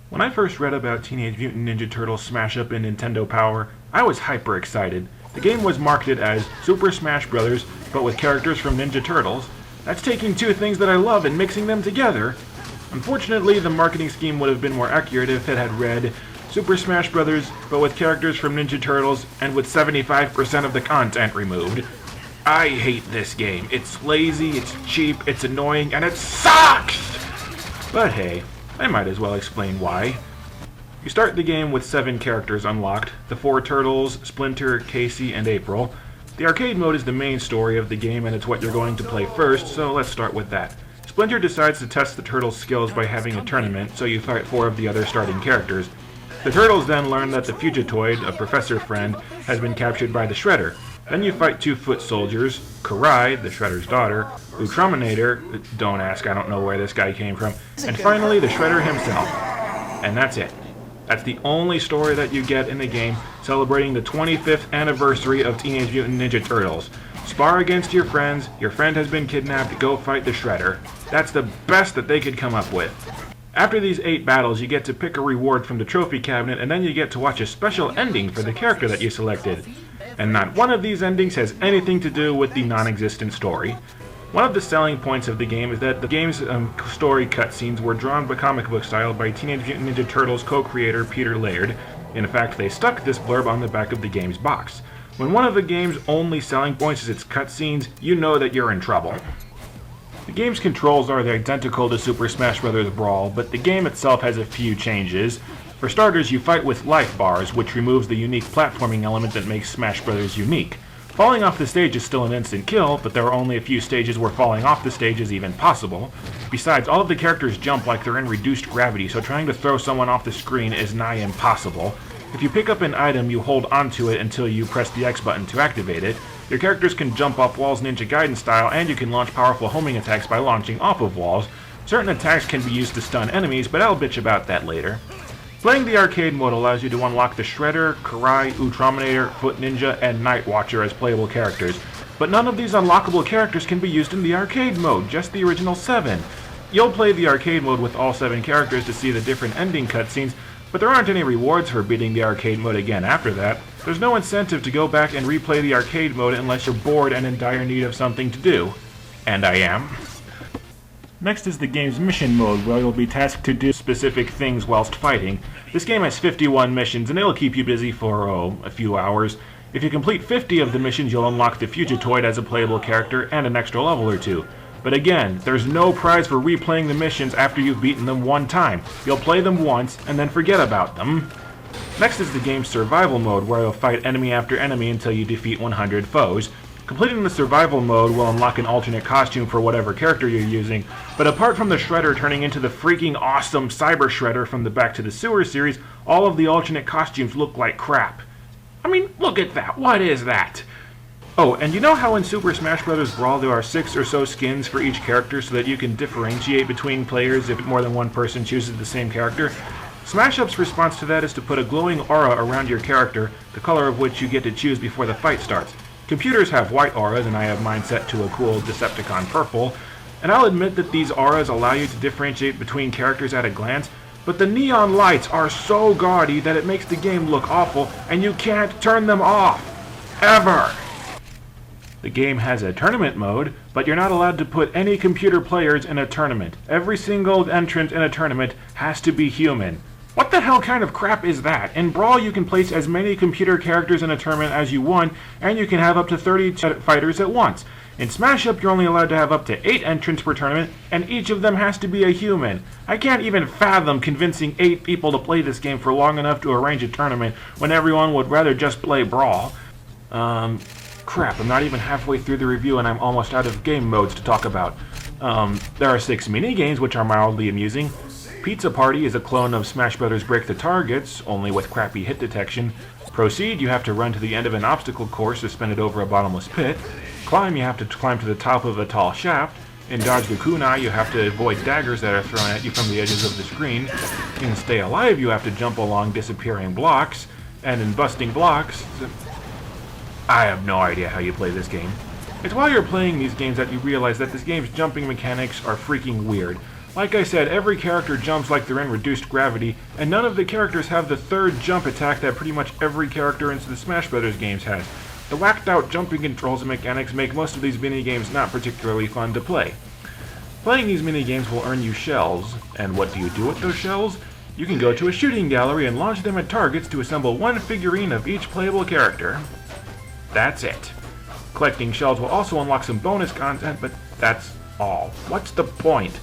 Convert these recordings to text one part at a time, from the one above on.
When I first read about Teenage Mutant Ninja Turtles Smash Up in Nintendo Power, I was hyper excited. The game was marketed as Super Smash Bros., but with characters from Ninja Turtles. That's taking two things that I love and mixing them together. Unfortunately, the marketing scheme would have been more accurate if it had read Super Smash Bros., but with characters from Ninja Turtles and with 75% of the content removed. I hate this game. It's lazy, it's cheap, it's annoying, and it sucks! But hey, I might as well explain why. You start the game with 7 characters unlocked, the 4 Turtles, Splinter, Casey, and April. The arcade mode is the main story of the game and it's what you're going to play first, so let's start with that. Splinter decides to test the Turtles' skills by having a tournament, so you fight 4 of the other starting characters. The Turtles then learn that the Fugitoid, a professor friend, has been captured by the Shredder. Then you fight 2 foot soldiers, Karai, the Shredder's daughter, Ultraminator, don't ask, I don't know where this guy came from, and finally the Shredder himself. And that's it. That's the only story that you get in the game celebrating the 25th anniversary of Teenage Mutant Ninja Turtles. Spar against your friend has been kidnapped, go fight the Shredder. That's the best that they could come up with. After these 8 battles, you get to pick a reward from the trophy cabinet, and then you get to watch a special ending for the character that you selected. And not one of these endings has anything to do with the non-existent story. One of the selling points of the game is that the game's story cutscenes were drawn by comic book style by Teenage Mutant Ninja Turtles co-creator Peter Laird. In fact, they stuck this blurb on the back of the game's box. When one of the game's only selling points is its cutscenes, you know that you're in trouble. The game's controls are identical to Super Smash Bros. Brawl, but the game itself has a few changes. For starters, you fight with life bars, which removes the unique platforming element that makes Smash Bros. Unique. Falling off the stage is still an instant kill, but there are only a few stages where falling off the stage is even possible. Besides, all of the characters jump like they're in reduced gravity, so trying to throw someone off the screen is nigh impossible. If you pick up an item, you hold onto it until you press the X button to activate it. Your characters can jump off walls Ninja Gaiden style, and you can launch powerful homing attacks by launching off of walls. Certain attacks can be used to stun enemies, but I'll bitch about that later. Playing the arcade mode allows you to unlock the Shredder, Karai, Ultraminator, Foot Ninja, and Night Watcher as playable characters. But none of these unlockable characters can be used in the arcade mode, just the original 7. You'll play the arcade mode with all 7 characters to see the different ending cutscenes, but there aren't any rewards for beating the arcade mode again after that. There's no incentive to go back and replay the arcade mode unless you're bored and in dire need of something to do. And I am. Next is the game's mission mode, where you'll be tasked to do specific things whilst fighting. This game has 51 missions, and it'll keep you busy for, a few hours. If you complete 50 of the missions, you'll unlock the Fugitoid as a playable character and an extra level or 2. But again, there's no prize for replaying the missions after you've beaten them one time. You'll play them once, and then forget about them. Next is the game's survival mode, where you'll fight enemy after enemy until you defeat 100 foes. Completing the survival mode will unlock an alternate costume for whatever character you're using, but apart from the Shredder turning into the freaking awesome Cyber Shredder from the Back to the Sewer series, all of the alternate costumes look like crap. I mean, look at that, what is that? Oh, and you know how in Super Smash Bros. Brawl there are 6 or so skins for each character so that you can differentiate between players if more than one person chooses the same character? Smash Up's response to that is to put a glowing aura around your character, the color of which you get to choose before the fight starts. Computers have white auras, and I have mine set to a cool Decepticon purple, and I'll admit that these auras allow you to differentiate between characters at a glance, but the neon lights are so gaudy that it makes the game look awful, and you can't turn them off. Ever! The game has a tournament mode, but you're not allowed to put any computer players in a tournament. Every single entrant in a tournament has to be human. What the hell kind of crap is that? In Brawl, you can place as many computer characters in a tournament as you want, and you can have up to 30 fighters at once. In Smash Up, you're only allowed to have up to 8 entrants per tournament, and each of them has to be a human. I can't even fathom convincing 8 people to play this game for long enough to arrange a tournament when everyone would rather just play Brawl. Crap, I'm not even halfway through the review and I'm almost out of game modes to talk about. There are 6 mini-games, which are mildly amusing. Pizza Party is a clone of Smash Bros. Break the Targets, only with crappy hit detection. Proceed, you have to run to the end of an obstacle course suspended over a bottomless pit. Climb, you have to climb to the top of a tall shaft. In Dodge Kunai, you have to avoid daggers that are thrown at you from the edges of the screen. In Stay Alive, you have to jump along disappearing blocks. And in Busting Blocks, I have no idea how you play this game. It's while you're playing these games that you realize that this game's jumping mechanics are freaking weird. Like I said, every character jumps like they're in reduced gravity, and none of the characters have the third jump attack that pretty much every character in the Smash Bros. Games has. The whacked out jumping controls and mechanics make most of these minigames not particularly fun to play. Playing these minigames will earn you shells, and what do you do with those shells? You can go to a shooting gallery and launch them at targets to assemble one figurine of each playable character. That's it. Collecting shells will also unlock some bonus content, but that's all. What's the point?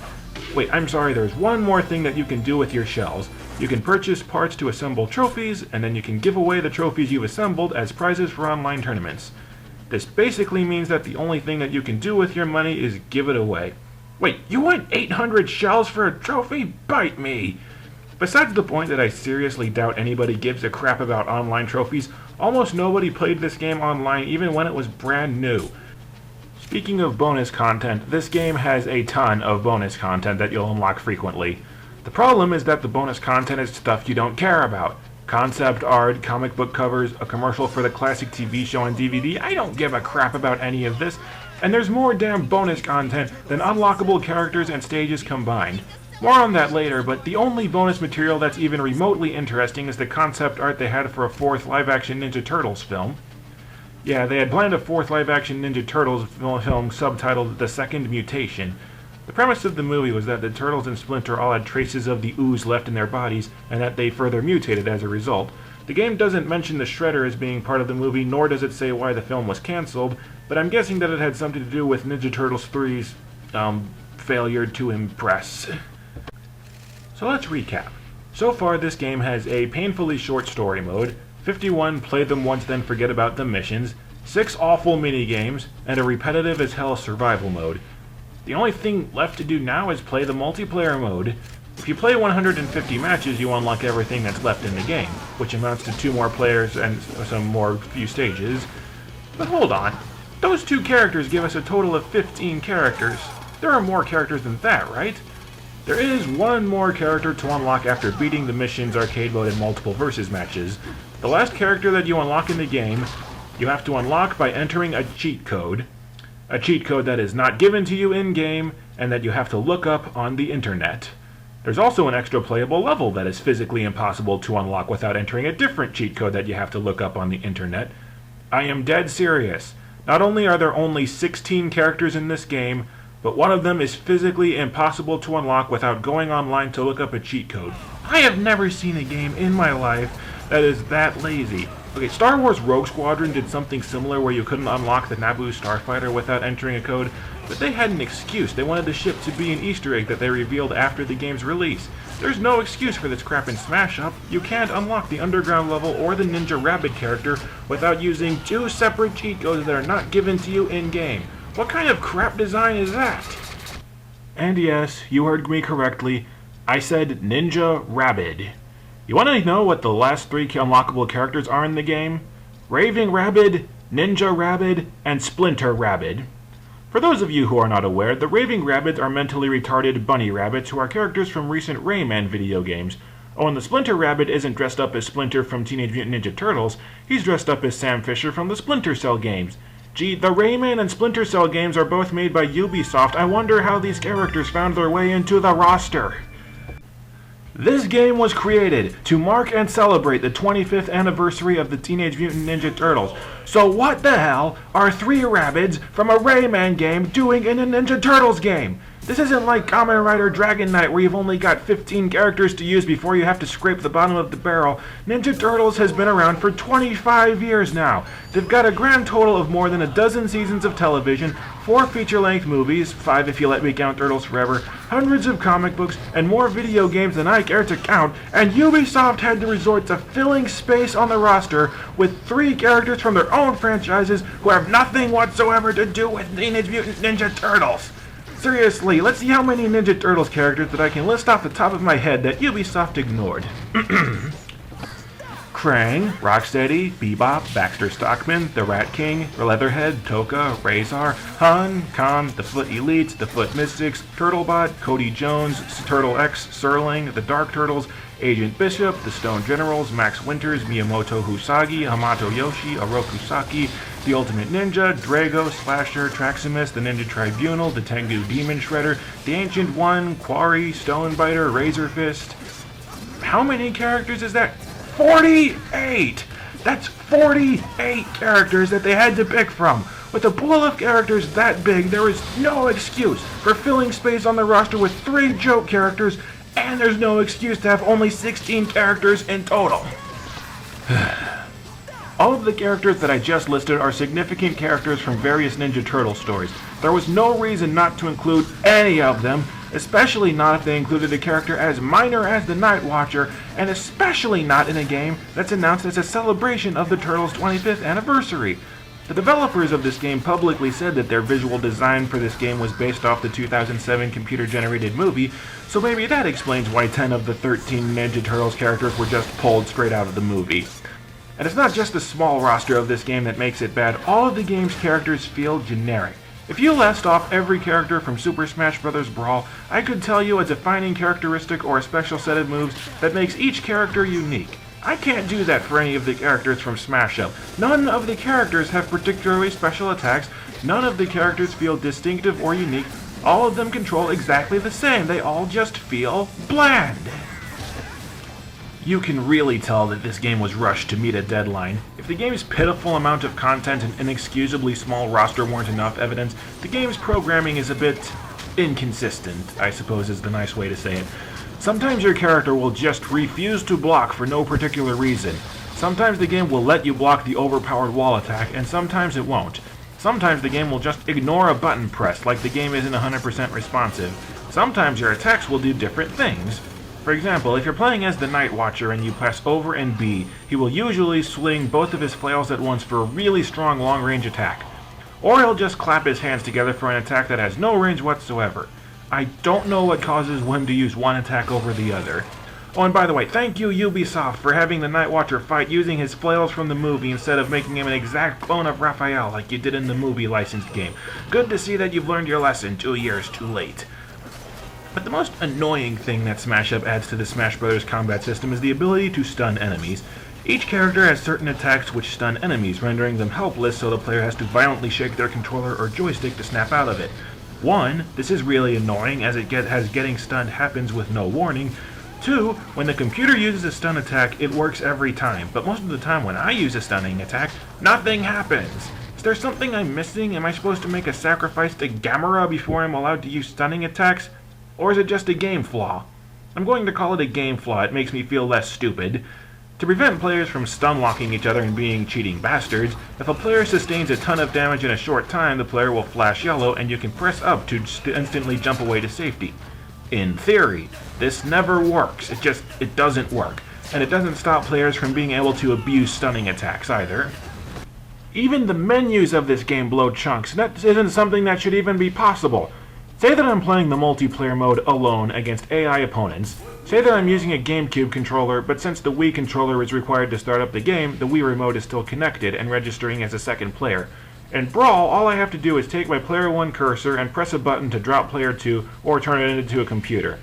Wait, I'm sorry, there's one more thing that you can do with your shells. You can purchase parts to assemble trophies, and then you can give away the trophies you've assembled as prizes for online tournaments. This basically means that the only thing that you can do with your money is give it away. Wait, you want 800 shells for a trophy? Bite me! Besides the point that I seriously doubt anybody gives a crap about online trophies, almost nobody played this game online even when it was brand new. Speaking of bonus content, this game has a ton of bonus content that you'll unlock frequently. The problem is that the bonus content is stuff you don't care about. Concept art, comic book covers, a commercial for the classic TV show on DVD, I don't give a crap about any of this. And there's more damn bonus content than unlockable characters and stages combined. More on that later, but the only bonus material that's even remotely interesting is the concept art they had for a fourth live-action Ninja Turtles film. Yeah, they had planned a fourth live-action Ninja Turtles film subtitled The Second Mutation. The premise of the movie was that the Turtles and Splinter all had traces of the ooze left in their bodies, and that they further mutated as a result. The game doesn't mention the Shredder as being part of the movie, nor does it say why the film was cancelled, but I'm guessing that it had something to do with Ninja Turtles 3's, failure to impress. So let's recap. So far, this game has a painfully short story mode, 51 play them once then forget about them missions, 6 awful minigames, and a repetitive as hell survival mode. The only thing left to do now is play the multiplayer mode. If you play 150 matches, you unlock everything that's left in the game, which amounts to 2 more players and some more few stages. But hold on, those 2 characters give us a total of 15 characters. There are more characters than that, right? There is one more character to unlock after beating the missions, arcade mode, and multiple versus matches. The last character that you unlock in the game, you have to unlock by entering a cheat code. A cheat code that is not given to you in-game, and that you have to look up on the internet. There's also an extra playable level that is physically impossible to unlock without entering a different cheat code that you have to look up on the internet. I am dead serious. Not only are there only 16 characters in this game, but one of them is physically impossible to unlock without going online to look up a cheat code. I have never seen a game in my life that is that lazy. Okay, Star Wars Rogue Squadron did something similar where you couldn't unlock the Naboo starfighter without entering a code, but they had an excuse. They wanted the ship to be an Easter egg that they revealed after the game's release. There's no excuse for this crap in Smash Up. You can't unlock the underground level or the Ninja Rabbit character without using 2 separate cheat codes that are not given to you in-game. What kind of crap design is that? And yes, you heard me correctly. I said Ninja Rabbid. You want to know what the last 3 unlockable characters are in the game? Raving Rabbid, Ninja Rabbid, and Splinter Rabbid. For those of you who are not aware, the Raving Rabbids are mentally retarded bunny rabbits who are characters from recent Rayman video games. Oh, and the Splinter Rabbid isn't dressed up as Splinter from Teenage Mutant Ninja Turtles, he's dressed up as Sam Fisher from the Splinter Cell games. Gee, the Rayman and Splinter Cell games are both made by Ubisoft. I wonder how these characters found their way into the roster. This game was created to mark and celebrate the 25th anniversary of the Teenage Mutant Ninja Turtles. So what the hell are 3 Rabbids from a Rayman game doing in a Ninja Turtles game? This isn't like Kamen Rider Dragon Knight where you've only got 15 characters to use before you have to scrape the bottom of the barrel. Ninja Turtles has been around for 25 years now. They've got a grand total of more than a dozen seasons of television, 4 feature-length movies, 5 if you let me count Turtles Forever, hundreds of comic books, and more video games than I care to count, and Ubisoft had to resort to filling space on the roster with 3 characters from their own franchises who have nothing whatsoever to do with Teenage Mutant Ninja Turtles. Seriously, let's see how many Ninja Turtles characters that I can list off the top of my head that Ubisoft ignored. Krang, Rocksteady, Bebop, Baxter Stockman, the Rat King, Leatherhead, Toka, Razor, Han, Khan, the Foot Elite, the Foot Mystics, Turtlebot, Cody Jones, Turtle X, Serling, the Dark Turtles, Agent Bishop, the Stone Generals, Max Winters, Miyamoto Husagi, Hamato Yoshi, Oroku Saki, the Ultimate Ninja, Drago, Slasher, Traximus, the Ninja Tribunal, the Tengu Demon Shredder, the Ancient One, Quarry, Stonebiter, Razor Fist. How many characters is that? 48! That's 48 characters that they had to pick from. With a pool of characters that big, there is no excuse for filling space on the roster with 3 joke characters, and there's no excuse to have only 16 characters in total. All of the characters that I just listed are significant characters from various Ninja Turtle stories. There was no reason not to include any of them, especially not if they included a character as minor as the Night Watcher, and especially not in a game that's announced as a celebration of the Turtles' 25th anniversary. The developers of this game publicly said that their visual design for this game was based off the 2007 computer-generated movie, so maybe that explains why 10 of the 13 Ninja Turtles characters were just pulled straight out of the movie. And it's not just the small roster of this game that makes it bad, all of the game's characters feel generic. If you list off every character from Super Smash Bros. Brawl, I could tell you a defining characteristic or a special set of moves that makes each character unique. I can't do that for any of the characters from Smash Up. None of the characters have particularly special attacks, none of the characters feel distinctive or unique, all of them control exactly the same, they all just feel bland. You can really tell that this game was rushed to meet a deadline. If the game's pitiful amount of content and inexcusably small roster weren't enough evidence, the game's programming is a bit inconsistent, I suppose is the nice way to say it. Sometimes your character will just refuse to block for no particular reason. Sometimes the game will let you block the overpowered wall attack, and sometimes it won't. Sometimes the game will just ignore a button press, like the game isn't 100% responsive. Sometimes your attacks will do different things. For example, if you're playing as the Night Watcher and you press over and B, he will usually swing both of his flails at once for a really strong long-range attack. Or he'll just clap his hands together for an attack that has no range whatsoever. I don't know what causes him to use one attack over the other. Oh, and by the way, thank you Ubisoft for having the Night Watcher fight using his flails from the movie instead of making him an exact clone of Raphael like you did in the movie licensed game. Good to see that you've learned your lesson 2 years too late. But the most annoying thing that Smash Up adds to the Smash Bros. Combat system is the ability to stun enemies. Each character has certain attacks which stun enemies, rendering them helpless so the player has to violently shake their controller or joystick to snap out of it. 1, this is really annoying as getting stunned happens with no warning. 2, when the computer uses a stun attack, it works every time, but most of the time when I use a stunning attack, nothing happens. Is there something I'm missing? Am I supposed to make a sacrifice to Gamera before I'm allowed to use stunning attacks? Or is it just a game flaw? I'm going to call it a game flaw, it makes me feel less stupid. To prevent players from stun-locking each other and being cheating bastards, if a player sustains a ton of damage in a short time, the player will flash yellow and you can press up to instantly jump away to safety. In theory, this never works, it doesn't work, and it doesn't stop players from being able to abuse stunning attacks either. Even the menus of this game blow chunks, and that isn't something that should even be possible. Say that I'm playing the multiplayer mode alone against AI opponents. Say that I'm using a GameCube controller, but since the Wii controller is required to start up the game, the Wii remote is still connected and registering as a second player. In Brawl, all I have to do is take my Player 1 cursor and press a button to drop Player 2 or turn it into a computer.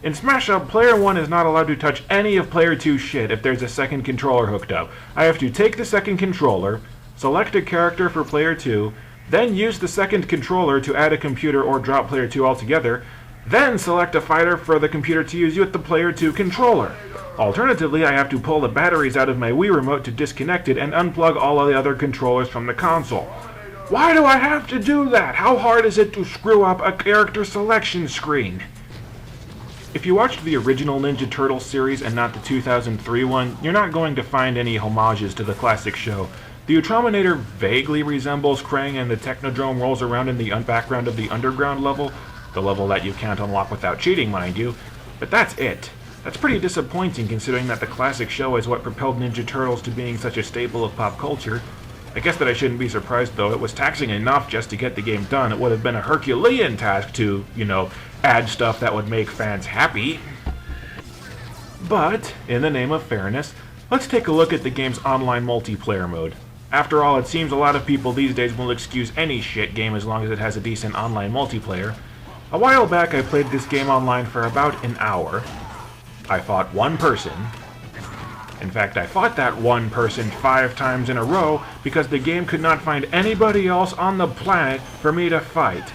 In Smash Up, Player 1 is not allowed to touch any of Player 2's shit if there's a second controller hooked up. I have to take the second controller, select a character for Player 2, then use the second controller to add a computer or drop Player 2 altogether, then select a fighter for the computer to use with the Player 2 controller. Alternatively, I have to pull the batteries out of my Wii remote to disconnect it and unplug all of the other controllers from the console. Why do I have to do that? How hard is it to screw up a character selection screen? If you watched the original Ninja Turtles series and not the 2003 one, you're not going to find any homages to the classic show. The Ultraminator vaguely resembles Krang and the Technodrome rolls around in the background of the underground level, the level that you can't unlock without cheating, mind you, but that's it. That's pretty disappointing considering that the classic show is what propelled Ninja Turtles to being such a staple of pop culture. I guess that I shouldn't be surprised though, it was taxing enough just to get the game done. It would have been a Herculean task to, add stuff that would make fans happy. But, in the name of fairness, Let's take a look at the game's online multiplayer mode. After all, it seems a lot of people these days will excuse any shit game as long as it has a decent online multiplayer. A while back I played this game online for about an hour. I fought one person. In fact, I fought that one person 5 times in a row because the game could not find anybody else on the planet for me to fight.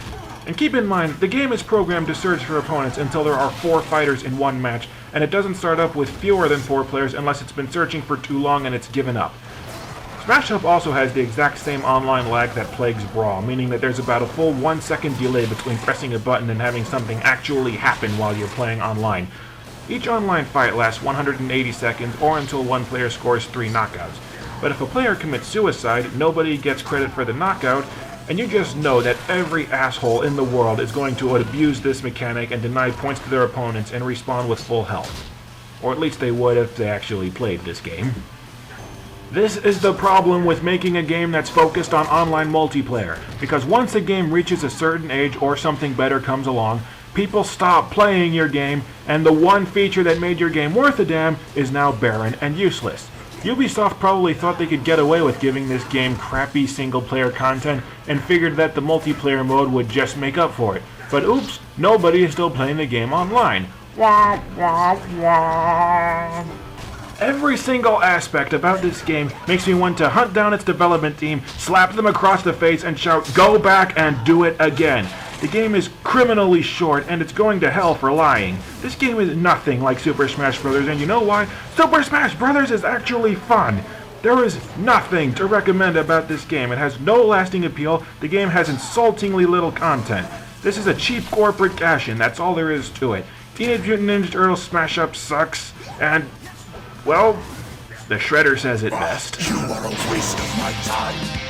And keep in mind, the game is programmed to search for opponents until there are 4 fighters in one match, and it doesn't start up with fewer than 4 players unless it's been searching for too long and it's given up. Smash Up also has the exact same online lag that plagues Brawl, meaning that there's about a full 1 second delay between pressing a button and having something actually happen while you're playing online. Each online fight lasts 180 seconds or until one player scores 3 knockouts. But if a player commits suicide, nobody gets credit for the knockout, and you just know that every asshole in the world is going to abuse this mechanic and deny points to their opponents and respawn with full health. Or at least they would if they actually played this game. This is the problem with making a game that's focused on online multiplayer, because once a game reaches a certain age or something better comes along, people stop playing your game, and the one feature that made your game worth a damn is now barren and useless. Ubisoft probably thought they could get away with giving this game crappy single-player content and figured that the multiplayer mode would just make up for it. But oops, nobody is still playing the game online. Wah, wah, wah. Every single aspect about this game makes me want to hunt down its development team, slap them across the face, and shout, "Go back and do it again." The game is criminally short, and it's going to hell for lying. This game is nothing like Super Smash Bros., and you know why? Super Smash Bros. Is actually fun. There is nothing to recommend about this game. It has no lasting appeal. The game has insultingly little content. This is a cheap corporate cash-in, that's all there is to it. Teenage Mutant Ninja Turtles Smash Up sucks, and, well, the Shredder says it best. You are a waste of my time.